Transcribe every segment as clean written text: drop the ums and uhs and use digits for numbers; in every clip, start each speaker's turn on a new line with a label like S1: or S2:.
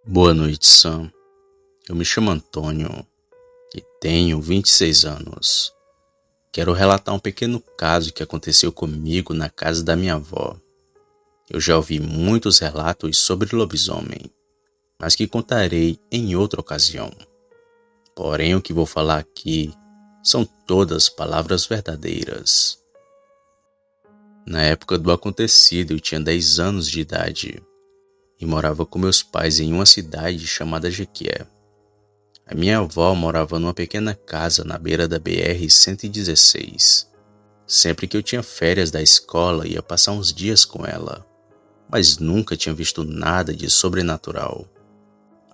S1: Boa noite, Sam. Eu me chamo Antônio e tenho 26 anos. Quero relatar um pequeno caso que aconteceu comigo na casa da minha avó. Eu já ouvi muitos relatos sobre lobisomem, mas que contarei em outra ocasião. Porém, o que vou falar aqui são todas palavras verdadeiras. Na época do acontecido, eu tinha 10 anos de idade e morava com meus pais em uma cidade chamada Jequié. A minha avó morava numa pequena casa na beira da BR-116. Sempre que eu tinha férias da escola, ia passar uns dias com ela, mas nunca tinha visto nada de sobrenatural.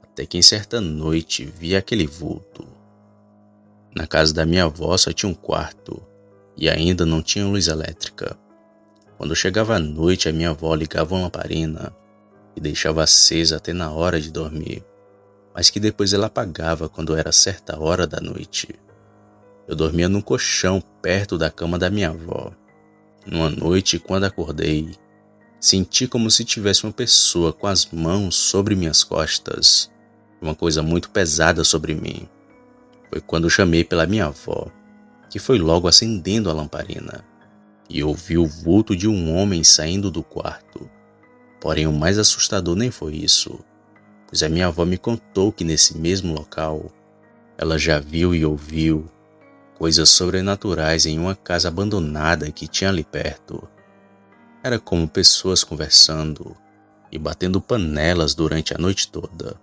S1: Até que em certa noite vi aquele vulto. Na casa da minha avó só tinha um quarto e ainda não tinha luz elétrica. Quando chegava a noite, a minha avó ligava uma lamparina e deixava acesa até na hora de dormir, mas que depois ela apagava quando era certa hora da noite. Eu dormia num colchão perto da cama da minha avó. Numa noite, quando acordei, senti como se tivesse uma pessoa com as mãos sobre minhas costas, uma coisa muito pesada sobre mim. Foi quando chamei pela minha avó, que foi logo acendendo a lamparina, e ouvi o vulto de um homem saindo do quarto. Porém, o mais assustador nem foi isso, pois a minha avó me contou que nesse mesmo local, ela já viu e ouviu coisas sobrenaturais em uma casa abandonada que tinha ali perto. Era como pessoas conversando e batendo panelas durante a noite toda,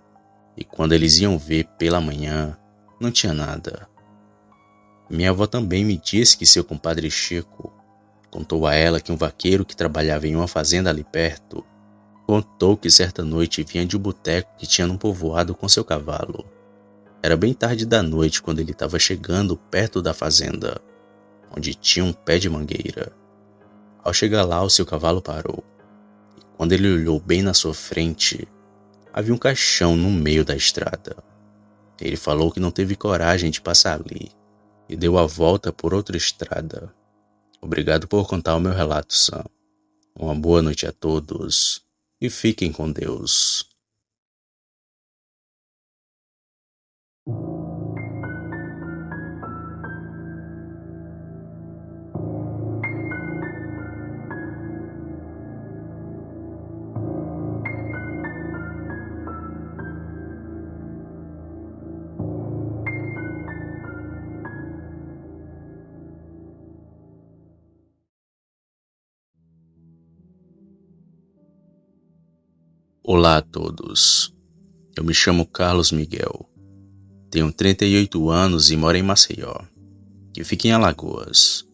S1: e quando eles iam ver pela manhã, não tinha nada. Minha avó também me disse que seu compadre Chico contou a ela que um vaqueiro que trabalhava em uma fazenda ali perto contou que certa noite vinha de um boteco que tinha num povoado com seu cavalo. Era bem tarde da noite quando ele estava chegando perto da fazenda, onde tinha um pé de mangueira. Ao chegar lá, o seu cavalo parou. E quando ele olhou bem na sua frente, havia um caixão no meio da estrada. Ele falou que não teve coragem de passar ali e deu a volta por outra estrada. Obrigado por contar o meu relato, Sam. Uma boa noite a todos e fiquem com Deus. Olá a todos. Eu me chamo Carlos Miguel. Tenho 38 anos e moro em Maceió, que fica em Alagoas.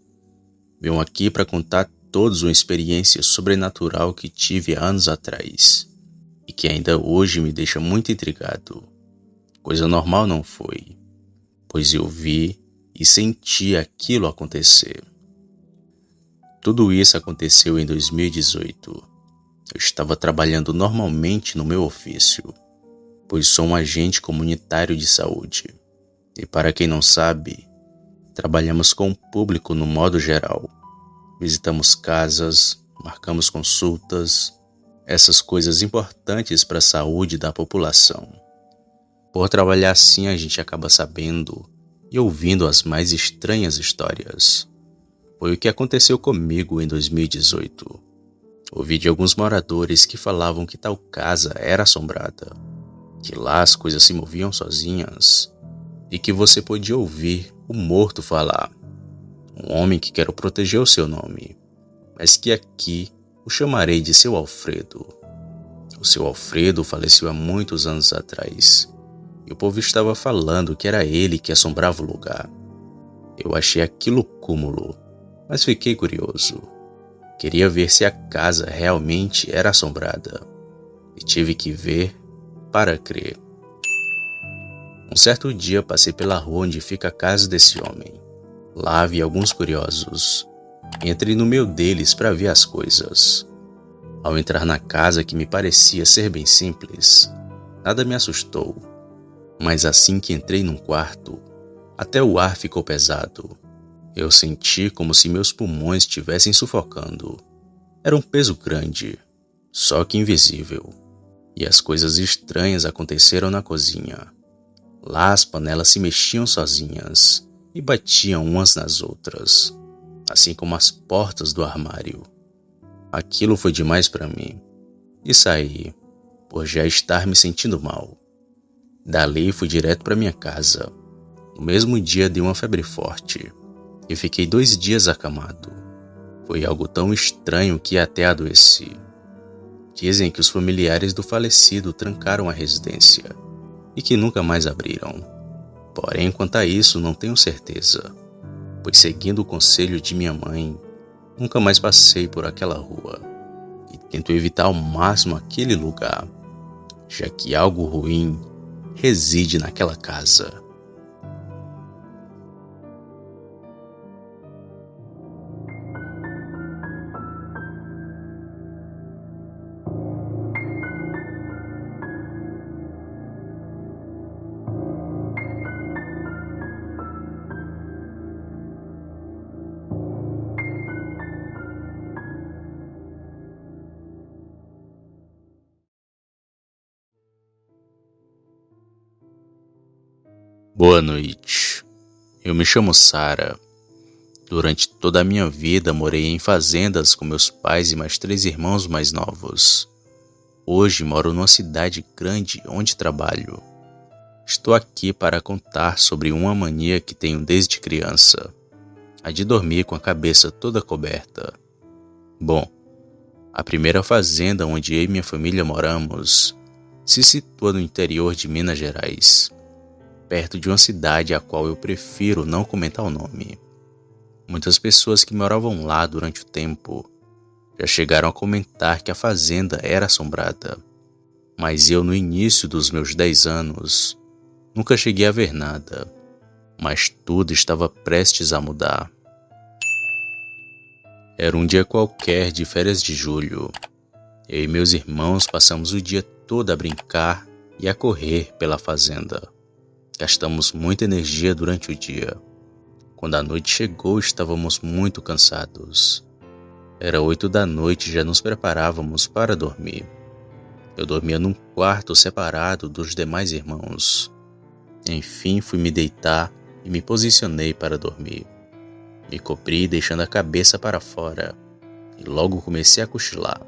S1: Venho aqui para contar todos uma experiência sobrenatural que tive há anos atrás e que ainda hoje me deixa muito intrigado. Coisa normal não foi, pois eu vi e senti aquilo acontecer. Tudo isso aconteceu em 2018. Eu estava trabalhando normalmente no meu ofício, pois sou um agente comunitário de saúde. E para quem não sabe, trabalhamos com o público no modo geral. Visitamos casas, marcamos consultas, essas coisas importantes para a saúde da população. Por trabalhar assim, a gente acaba sabendo e ouvindo as mais estranhas histórias. Foi o que aconteceu comigo em 2018. Ouvi de alguns moradores que falavam que tal casa era assombrada, que lá as coisas se moviam sozinhas e que você podia ouvir o morto falar. Um homem que quero proteger o seu nome, mas que aqui o chamarei de seu Alfredo. O seu Alfredo faleceu há muitos anos atrás e o povo estava falando que era ele que assombrava o lugar. Eu achei aquilo cúmulo, mas fiquei curioso. Queria ver se a casa realmente era assombrada e tive que ver para crer. Um certo dia passei pela rua onde fica a casa desse homem. Lá havia alguns curiosos. Entrei no meio deles para ver as coisas. Ao entrar na casa, que me parecia ser bem simples, nada me assustou. Mas assim que entrei num quarto, até o ar ficou pesado. Eu senti como se meus pulmões estivessem sufocando. Era um peso grande, só que invisível. E as coisas estranhas aconteceram na cozinha. Lá as panelas se mexiam sozinhas e batiam umas nas outras, assim como as portas do armário. Aquilo foi demais para mim e saí, por já estar me sentindo mal. Dali fui direto para minha casa. No mesmo dia dei uma febre forte e fiquei 2 dias acamado. Foi algo tão estranho que até adoeci. Dizem que os familiares do falecido trancaram a residência e que nunca mais abriram. Porém, quanto a isso, não tenho certeza, pois seguindo o conselho de minha mãe, nunca mais passei por aquela rua e tento evitar ao máximo aquele lugar, já que algo ruim reside naquela casa. Boa noite. Eu me chamo Sara. Durante toda a minha vida morei em fazendas com meus pais e mais 3 irmãos mais novos. Hoje moro numa cidade grande onde trabalho. Estou aqui para contar sobre uma mania que tenho desde criança, a de dormir com a cabeça toda coberta. Bom, a primeira fazenda onde eu e minha família moramos se situa no interior de Minas Gerais, perto de uma cidade a qual eu prefiro não comentar o nome. Muitas pessoas que moravam lá durante o tempo já chegaram a comentar que a fazenda era assombrada, mas eu, no início dos meus 10 anos, nunca cheguei a ver nada, mas tudo estava prestes a mudar. Era um dia qualquer de férias de julho. Eu e meus irmãos passamos o dia todo a brincar e a correr pela fazenda. Gastamos muita energia durante o dia. Quando a noite chegou, estávamos muito cansados. Era 8 da noite e já nos preparávamos para dormir. Eu dormia num quarto separado dos demais irmãos. Enfim, fui me deitar e me posicionei para dormir. Me cobri deixando a cabeça para fora e logo comecei a cochilar.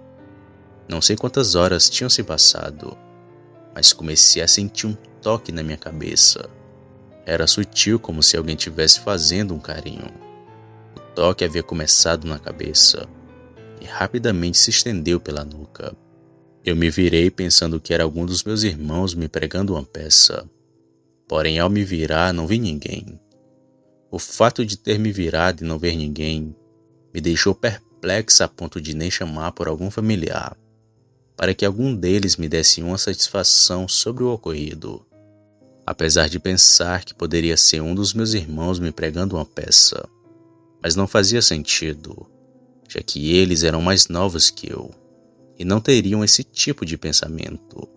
S1: Não sei quantas horas tinham se passado, mas comecei a sentir um toque na minha cabeça. Era sutil, como se alguém estivesse fazendo um carinho. O toque havia começado na cabeça e rapidamente se estendeu pela nuca. Eu me virei pensando que era algum dos meus irmãos me pregando uma peça. Porém, ao me virar, não vi ninguém. O fato de ter me virado e não ver ninguém me deixou perplexa a ponto de nem chamar por algum familiar, para que algum deles me desse uma satisfação sobre o ocorrido. Apesar de pensar que poderia ser um dos meus irmãos me pregando uma peça, mas não fazia sentido, já que eles eram mais novos que eu e não teriam esse tipo de pensamento.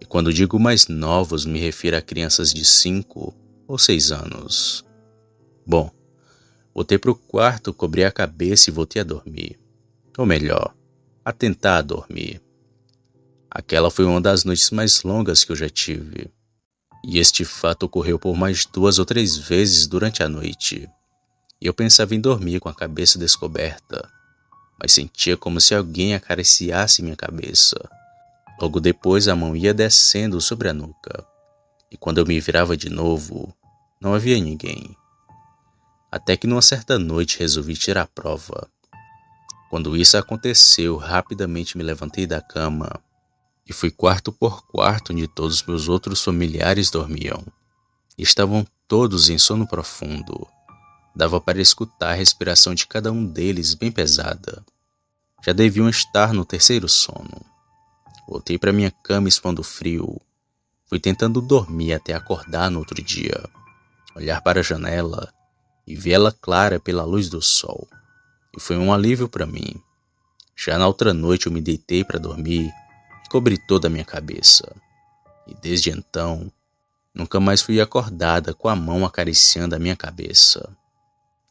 S1: E quando digo mais novos, me refiro a crianças de 5 ou 6 anos. Bom, voltei para o quarto, cobri a cabeça e voltei a dormir. Ou melhor, a tentar dormir. Aquela foi uma das noites mais longas que eu já tive. E este fato ocorreu por mais 2 ou 3 vezes durante a noite. E eu pensava em dormir com a cabeça descoberta, mas sentia como se alguém acariciasse minha cabeça. Logo depois a mão ia descendo sobre a nuca. E quando eu me virava de novo, não havia ninguém. Até que numa certa noite resolvi tirar a prova. Quando isso aconteceu, rapidamente me levantei da cama e fui quarto por quarto onde todos os meus outros familiares dormiam. Estavam todos em sono profundo. Dava para escutar a respiração de cada um deles bem pesada. Já deviam estar no 3º sono. Voltei para minha cama expondo frio. Fui tentando dormir até acordar no outro dia, olhar para a janela e vê-la clara pela luz do sol. E foi um alívio para mim. Já na outra noite eu me deitei para dormir e cobri toda a minha cabeça. E desde então, nunca mais fui acordada com a mão acariciando a minha cabeça.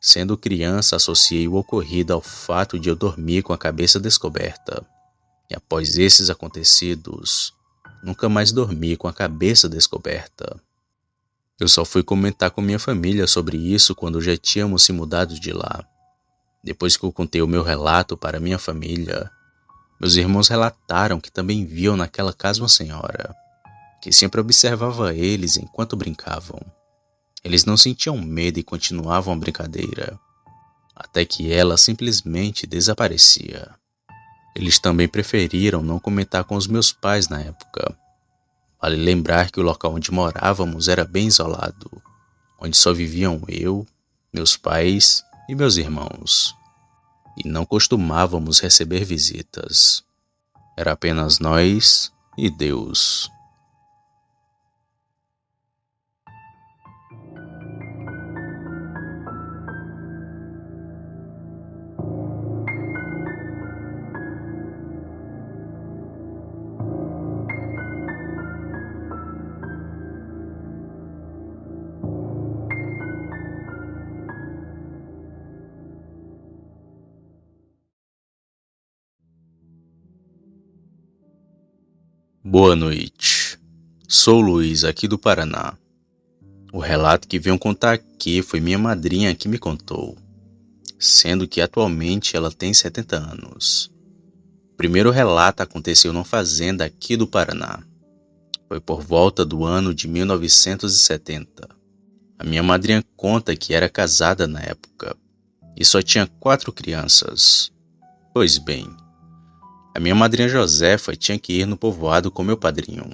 S1: Sendo criança, associei o ocorrido ao fato de eu dormir com a cabeça descoberta. E após esses acontecidos, nunca mais dormi com a cabeça descoberta. Eu só fui comentar com minha família sobre isso quando já tínhamos se mudado de lá. Depois que eu contei o meu relato para minha família, meus irmãos relataram que também viam naquela casa uma senhora, que sempre observava eles enquanto brincavam. Eles não sentiam medo e continuavam a brincadeira, até que ela simplesmente desaparecia. Eles também preferiram não comentar com os meus pais na época. Vale lembrar que o local onde morávamos era bem isolado, onde só viviam eu, meus pais e meus irmãos. E não costumávamos receber visitas. Era apenas nós e Deus. Boa noite. Sou Luiz, aqui do Paraná. O relato que venho contar aqui foi minha madrinha que me contou, sendo que atualmente ela tem 70 anos. O primeiro relato aconteceu numa fazenda aqui do Paraná. Foi por volta do ano de 1970. A minha madrinha conta que era casada na época e só tinha 4 crianças. Pois bem, a minha madrinha Josefa tinha que ir no povoado com meu padrinho.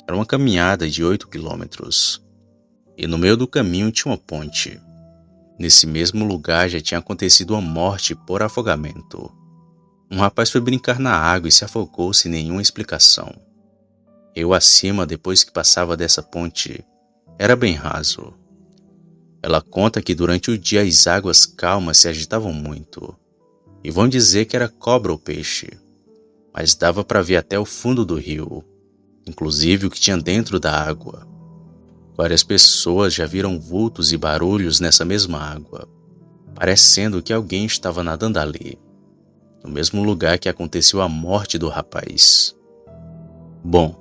S1: Era uma caminhada de 8 quilômetros. E no meio do caminho tinha uma ponte. Nesse mesmo lugar já tinha acontecido uma morte por afogamento. Um rapaz foi brincar na água e se afogou sem nenhuma explicação. Rio acima, depois que passava dessa ponte, era bem raso. Ela conta que durante o dia as águas calmas se agitavam muito. E vão dizer que era cobra ou peixe. Mas dava para ver até o fundo do rio, inclusive o que tinha dentro da água. Várias pessoas já viram vultos e barulhos nessa mesma água, parecendo que alguém estava nadando ali, no mesmo lugar que aconteceu a morte do rapaz. Bom,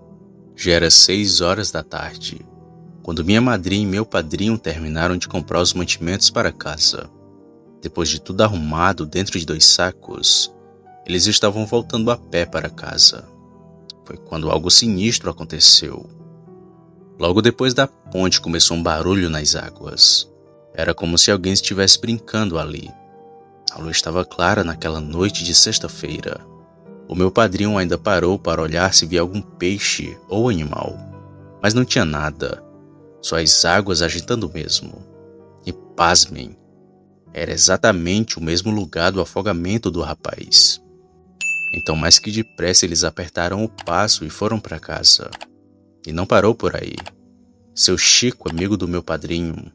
S1: já era 6 horas da tarde, quando minha madrinha e meu padrinho terminaram de comprar os mantimentos para casa. Depois de tudo arrumado dentro de 2 sacos, eles estavam voltando a pé para casa. Foi quando algo sinistro aconteceu. Logo depois da ponte começou um barulho nas águas. Era como se alguém estivesse brincando ali. A lua estava clara naquela noite de sexta-feira. O meu padrinho ainda parou para olhar se via algum peixe ou animal. Mas não tinha nada, só as águas agitando mesmo. E pasmem, era exatamente o mesmo lugar do afogamento do rapaz. Então, mais que depressa, eles apertaram o passo e foram para casa. E não parou por aí. Seu Chico, amigo do meu padrinho,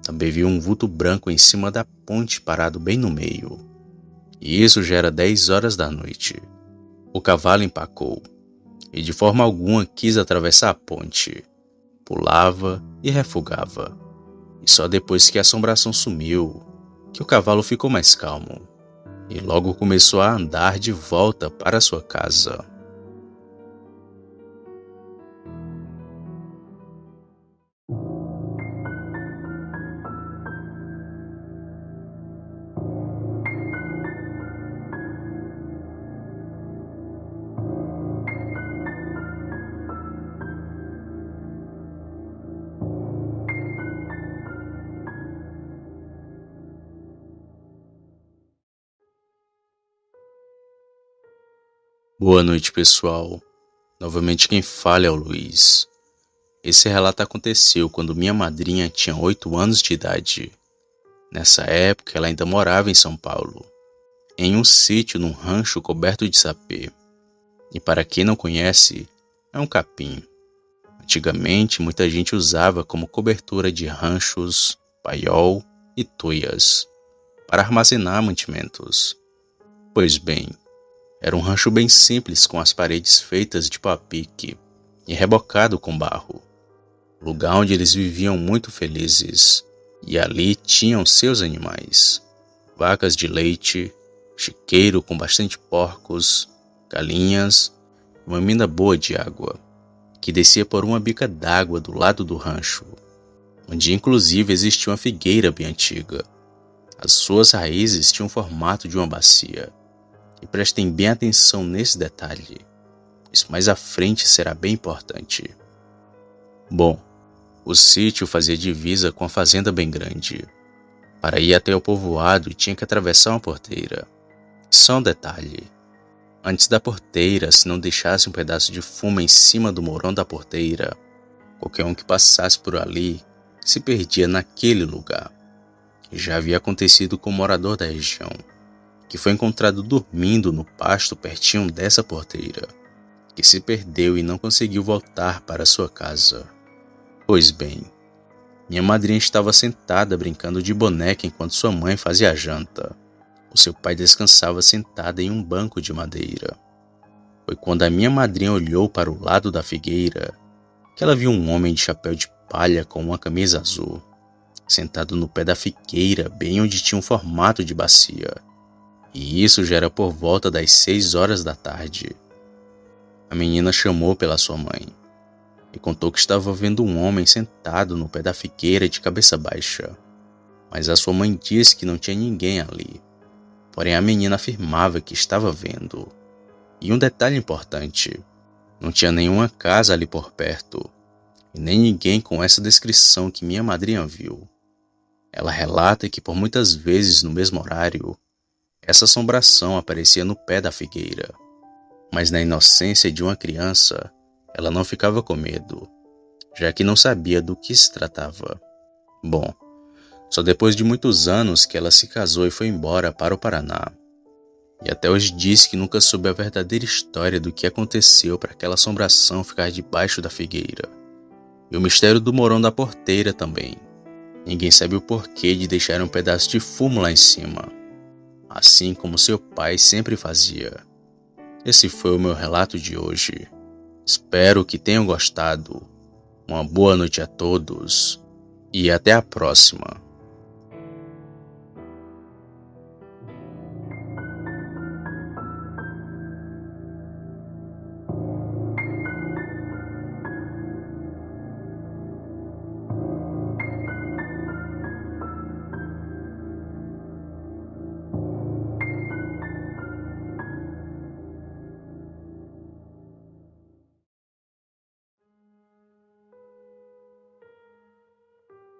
S1: também viu um vulto branco em cima da ponte parado bem no meio. E isso já era 10 horas da noite. O cavalo empacou e de forma alguma quis atravessar a ponte. Pulava e refugava. E só depois que a assombração sumiu, que o cavalo ficou mais calmo. E logo começou a andar de volta para sua casa. Boa noite, pessoal. Novamente quem fala é o Luiz. Esse relato aconteceu quando minha madrinha tinha 8 anos de idade. Nessa época ela ainda morava em São Paulo, em um sítio num rancho coberto de sapê. E para quem não conhece, é um capim. Antigamente muita gente usava como cobertura de ranchos, paiol e tuias, para armazenar mantimentos. Pois bem, era um rancho bem simples com as paredes feitas de pau a pique e rebocado com barro. Lugar onde eles viviam muito felizes. E ali tinham seus animais. Vacas de leite, chiqueiro com bastante porcos galinhas, uma mina boa de água, que descia por uma bica d'água do lado do rancho, onde inclusive existia uma figueira bem antiga. As suas raízes tinham o formato de uma bacia. E prestem bem atenção nesse detalhe, isso mais à frente será bem importante. Bom, o sítio fazia divisa com a fazenda bem grande. Para ir até o povoado tinha que atravessar uma porteira. Só um detalhe: antes da porteira, se não deixasse um pedaço de fumo em cima do morão da porteira, qualquer um que passasse por ali se perdia naquele lugar. Já havia acontecido com um morador da região, que foi encontrado dormindo no pasto pertinho dessa porteira, que se perdeu e não conseguiu voltar para sua casa. Pois bem, minha madrinha estava sentada brincando de boneca enquanto sua mãe fazia a janta. O seu pai descansava sentado em um banco de madeira. Foi quando a minha madrinha olhou para o lado da figueira que ela viu um homem de chapéu de palha com uma camisa azul, sentado no pé da figueira bem onde tinha um formato de bacia. E isso já era por volta das 6 horas da tarde. A menina chamou pela sua mãe e contou que estava vendo um homem sentado no pé da figueira de cabeça baixa. Mas a sua mãe disse que não tinha ninguém ali. Porém a menina afirmava que estava vendo. E um detalhe importante: não tinha nenhuma casa ali por perto, e nem ninguém com essa descrição que minha madrinha viu. Ela relata que por muitas vezes no mesmo horário, essa assombração aparecia no pé da figueira, mas na inocência de uma criança, ela não ficava com medo, já que não sabia do que se tratava. Bom, só depois de muitos anos que ela se casou e foi embora para o Paraná. E até hoje diz que nunca soube a verdadeira história do que aconteceu para aquela assombração ficar debaixo da figueira. E o mistério do morão da porteira também. Ninguém sabe o porquê de deixar um pedaço de fumo lá em cima, assim como seu pai sempre fazia. Esse foi o meu relato de hoje. Espero que tenham gostado. Uma boa noite a todos e até a próxima.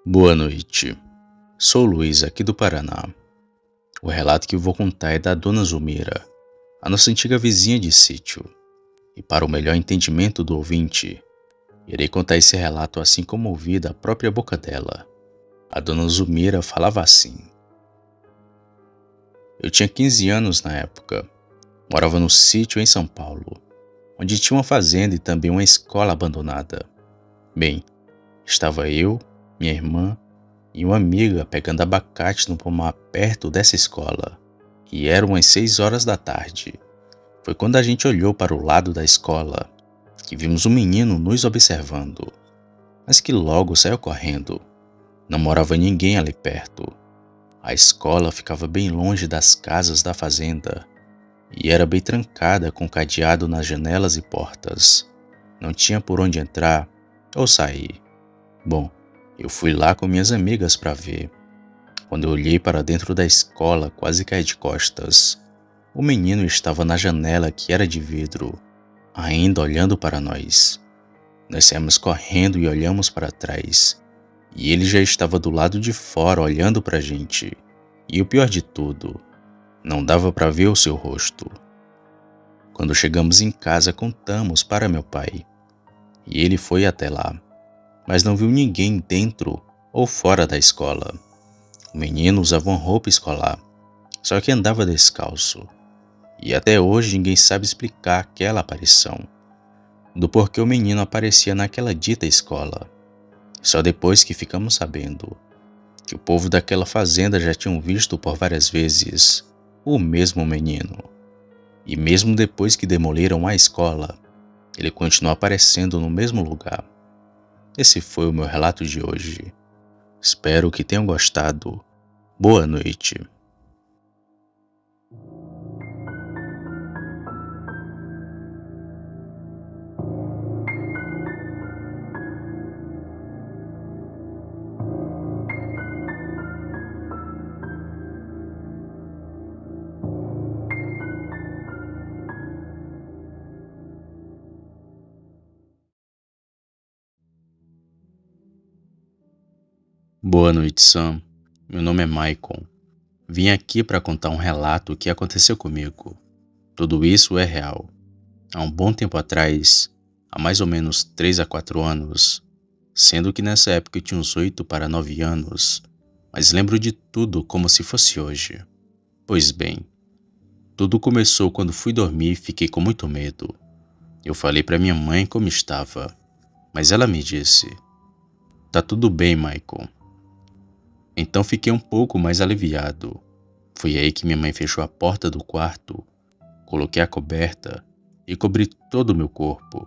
S1: Boa noite. Sou Luiz, aqui do Paraná. O relato que vou contar é da Dona Zulmira, a nossa antiga vizinha de sítio. E para o melhor entendimento do ouvinte, irei contar esse relato assim como ouvi da própria boca dela. A Dona Zulmira falava assim: eu tinha 15 anos na época. Morava no sítio em São Paulo, onde tinha uma fazenda e também uma escola abandonada. Bem, estava eu, minha irmã e uma amiga pegando abacate no pomar perto dessa escola. E eram umas 6 horas da tarde. Foi quando a gente olhou para o lado da escola que vimos um menino nos observando, mas que logo saiu correndo. Não morava ninguém ali perto. A escola ficava bem longe das casas da fazenda e era bem trancada com cadeado nas janelas e portas. Não tinha por onde entrar ou sair. Bom, eu fui lá com minhas amigas para ver. Quando eu olhei para dentro da escola, quase caí de costas. O menino estava na janela que era de vidro, ainda olhando para nós. Nós saímos correndo e olhamos para trás. E ele já estava do lado de fora olhando para a gente. E o pior de tudo, não dava para ver o seu rosto. Quando chegamos em casa, contamos para meu pai. E ele foi até lá, mas não viu ninguém dentro ou fora da escola. O menino usava uma roupa escolar, só que andava descalço. E até hoje ninguém sabe explicar aquela aparição, do porquê o menino aparecia naquela dita escola. Só depois que ficamos sabendo que o povo daquela fazenda já tinham visto por várias vezes o mesmo menino. E mesmo depois que demoliram a escola, ele continuou aparecendo no mesmo lugar. Esse foi o meu relato de hoje. Espero que tenham gostado. Boa noite. Boa noite, Sam. Meu nome é Michael. Vim aqui para contar um relato que aconteceu comigo. Tudo isso é real. Há um bom tempo atrás, há mais ou menos 3 a 4 anos, sendo que nessa época eu tinha uns 8 para 9 anos, mas lembro de tudo como se fosse hoje. Pois bem, tudo começou quando fui dormir e fiquei com muito medo. Eu falei para minha mãe como estava, mas ela me disse: "Tá tudo bem, Michael." Então fiquei um pouco mais aliviado. Foi aí que minha mãe fechou a porta do quarto, coloquei a coberta e cobri todo o meu corpo.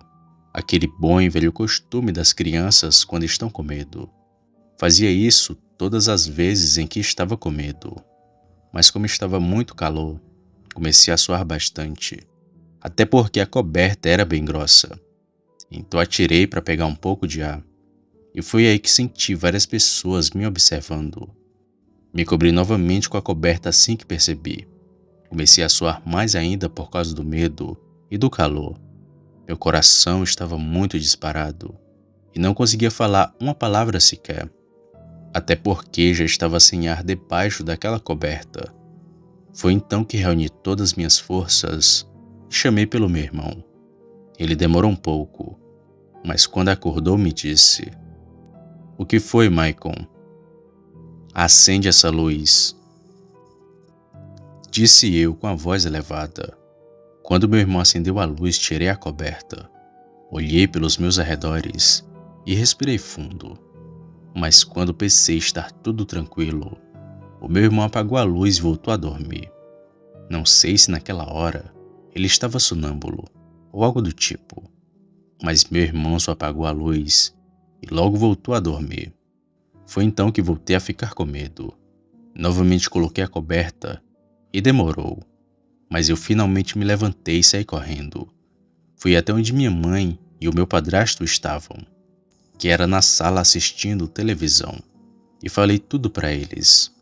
S1: Aquele bom e velho costume das crianças quando estão com medo. Fazia isso todas as vezes em que estava com medo. Mas como estava muito calor, comecei a suar bastante. Até porque a coberta era bem grossa. Então atirei para pegar um pouco de ar. E foi aí que senti várias pessoas me observando. Me cobri novamente com a coberta assim que percebi. Comecei a suar mais ainda por causa do medo e do calor. Meu coração estava muito disparado e não conseguia falar uma palavra sequer. Até porque já estava sem ar debaixo daquela coberta. Foi então que reuni todas as minhas forças e chamei pelo meu irmão. Ele demorou um pouco, mas quando acordou me disse: "O que foi, Michael?" "Acende essa luz", disse eu com a voz elevada. Quando meu irmão acendeu a luz, tirei a coberta. Olhei pelos meus arredores e respirei fundo. Mas quando pensei estar tudo tranquilo, o meu irmão apagou a luz e voltou a dormir. Não sei se naquela hora ele estava sonâmbulo ou algo do tipo, mas meu irmão só apagou a luz e logo voltou a dormir. Foi então que voltei a ficar com medo. Novamente coloquei a coberta e demorou, mas eu finalmente me levantei e saí correndo. Fui até onde minha mãe e o meu padrasto estavam, que era na sala assistindo televisão, e falei tudo para eles.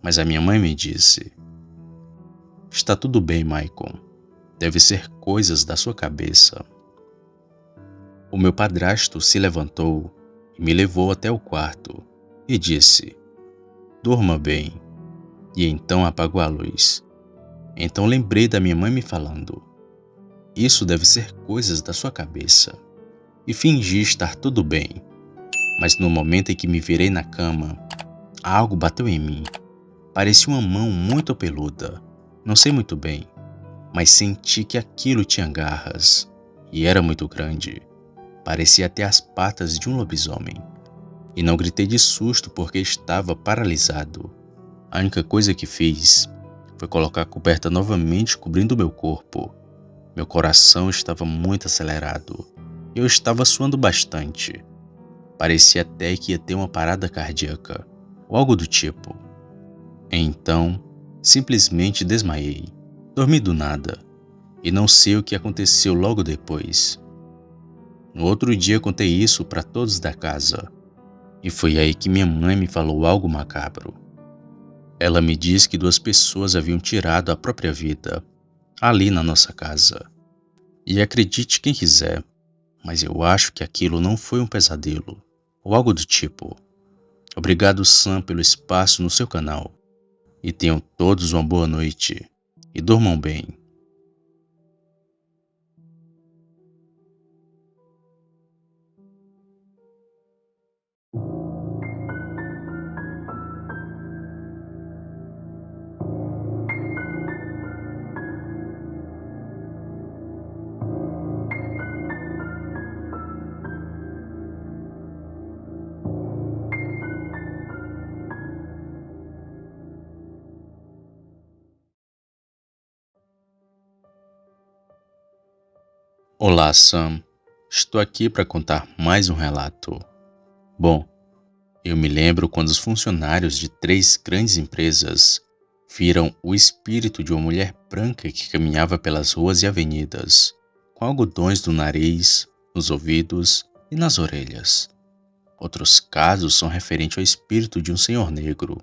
S1: Mas a minha mãe me disse: "Está tudo bem, Michael. Deve ser coisas da sua cabeça." O meu padrasto se levantou e me levou até o quarto e disse: "Durma bem." E então apagou a luz. Então lembrei da minha mãe me falando: "Isso deve ser coisas da sua cabeça." E fingi estar tudo bem. Mas no momento em que me virei na cama, algo bateu em mim. Parecia uma mão muito peluda. Não sei muito bem, mas senti que aquilo tinha garras e era muito grande. Parecia até as patas de um lobisomem. E não gritei de susto porque estava paralisado. A única coisa que fiz foi colocar a coberta novamente cobrindo meu corpo. Meu coração estava muito acelerado e eu estava suando bastante. Parecia até que ia ter uma parada cardíaca ou algo do tipo. Então, simplesmente desmaiei. Dormi do nada e não sei o que aconteceu logo depois. No outro dia contei isso para todos da casa e foi aí que minha mãe me falou algo macabro. Ela me disse que 2 pessoas haviam tirado a própria vida ali na nossa casa. E acredite quem quiser, mas eu acho que aquilo não foi um pesadelo ou algo do tipo. Obrigado, Sam, pelo espaço no seu canal. E tenham todos uma boa noite. E durmam bem. Olá, Sam. Estou aqui para contar mais um relato. Bom, eu me lembro quando os funcionários de 3 grandes empresas viram o espírito de uma mulher branca que caminhava pelas ruas e avenidas, com algodões no nariz, nos ouvidos e nas orelhas. Outros casos são referentes ao espírito de um senhor negro,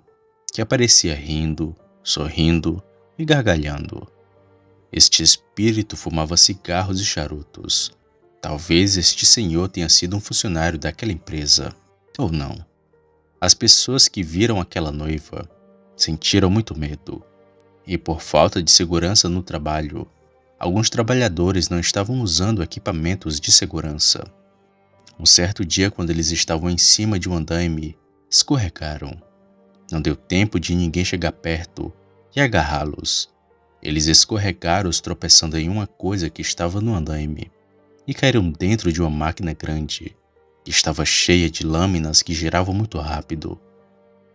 S1: que aparecia rindo, sorrindo e gargalhando. Este espírito fumava cigarros e charutos. Talvez este senhor tenha sido um funcionário daquela empresa, ou não. As pessoas que viram aquela noiva sentiram muito medo, e por falta de segurança no trabalho, alguns trabalhadores não estavam usando equipamentos de segurança. Um certo dia, quando eles estavam em cima de um andaime, escorregaram. Não deu tempo de ninguém chegar perto e agarrá-los. Eles escorregaram, tropeçando em uma coisa que estava no andaime, e caíram dentro de uma máquina grande, que estava cheia de lâminas que giravam muito rápido.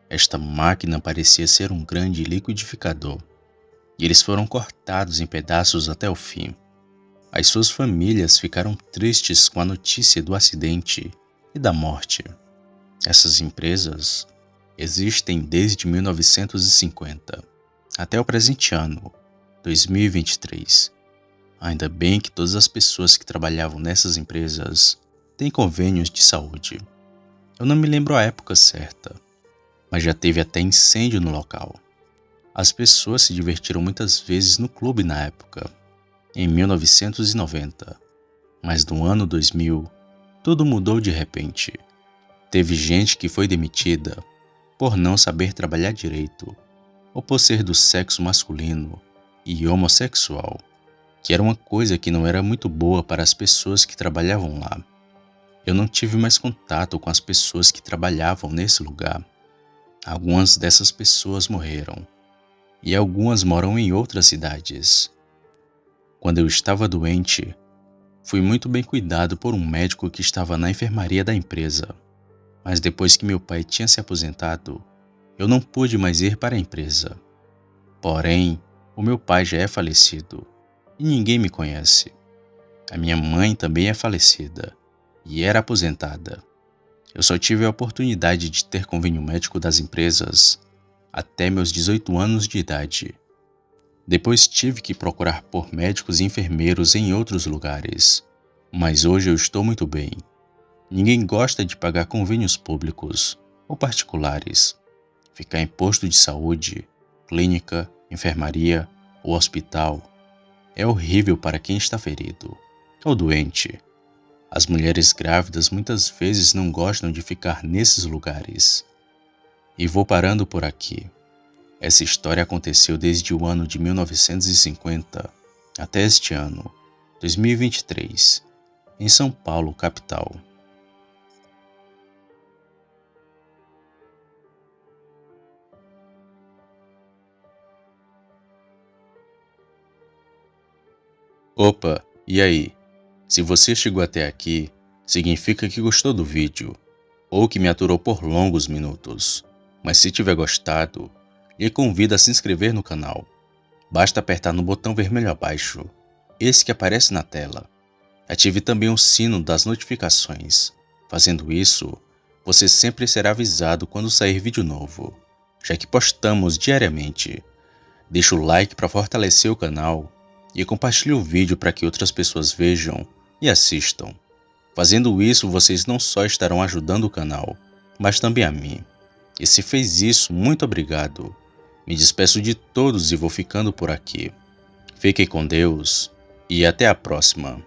S1: Esta máquina parecia ser um grande liquidificador, e eles foram cortados em pedaços até o fim. As suas famílias ficaram tristes com a notícia do acidente e da morte. Essas empresas existem desde 1950 até o presente ano, 2023. Ainda bem que todas as pessoas que trabalhavam nessas empresas têm convênios de saúde. Eu não me lembro a época certa, mas já teve até incêndio no local. As pessoas se divertiram muitas vezes no clube na época, em 1990, mas no ano 2000, tudo mudou de repente. Teve gente que foi demitida por não saber trabalhar direito, ou por ser do sexo masculino e homossexual, que era uma coisa que não era muito boa para as pessoas que trabalhavam lá. Eu não tive mais contato com as pessoas que trabalhavam nesse lugar. Algumas dessas pessoas morreram, e algumas moram em outras cidades. Quando eu estava doente, fui muito bem cuidado por um médico que estava na enfermaria da empresa. Mas depois que meu pai tinha se aposentado, eu não pude mais ir para a empresa. Porém, o meu pai já é falecido e ninguém me conhece. A minha mãe também é falecida e era aposentada. Eu só tive a oportunidade de ter convênio médico das empresas até meus 18 anos de idade. Depois tive que procurar por médicos e enfermeiros em outros lugares. Mas hoje eu estou muito bem. Ninguém gosta de pagar convênios públicos ou particulares. Ficar em posto de saúde, clínica, enfermaria ou hospital é horrível para quem está ferido ou doente. As mulheres grávidas muitas vezes não gostam de ficar nesses lugares. E vou parando por aqui. Essa história aconteceu desde o ano de 1950 até este ano, 2023, em São Paulo, capital. Opa, e aí? Se você chegou até aqui, significa que gostou do vídeo, ou que me aturou por longos minutos. Mas se tiver gostado, lhe convido a se inscrever no canal. Basta apertar no botão vermelho abaixo, esse que aparece na tela. Ative também o sino das notificações. Fazendo isso, você sempre será avisado quando sair vídeo novo, já que postamos diariamente. Deixe o like para fortalecer o canal e compartilhe o vídeo para que outras pessoas vejam e assistam. Fazendo isso, vocês não só estarão ajudando o canal, mas também a mim. E se fez isso, muito obrigado. Me despeço de todos e vou ficando por aqui. Fiquem com Deus e até a próxima.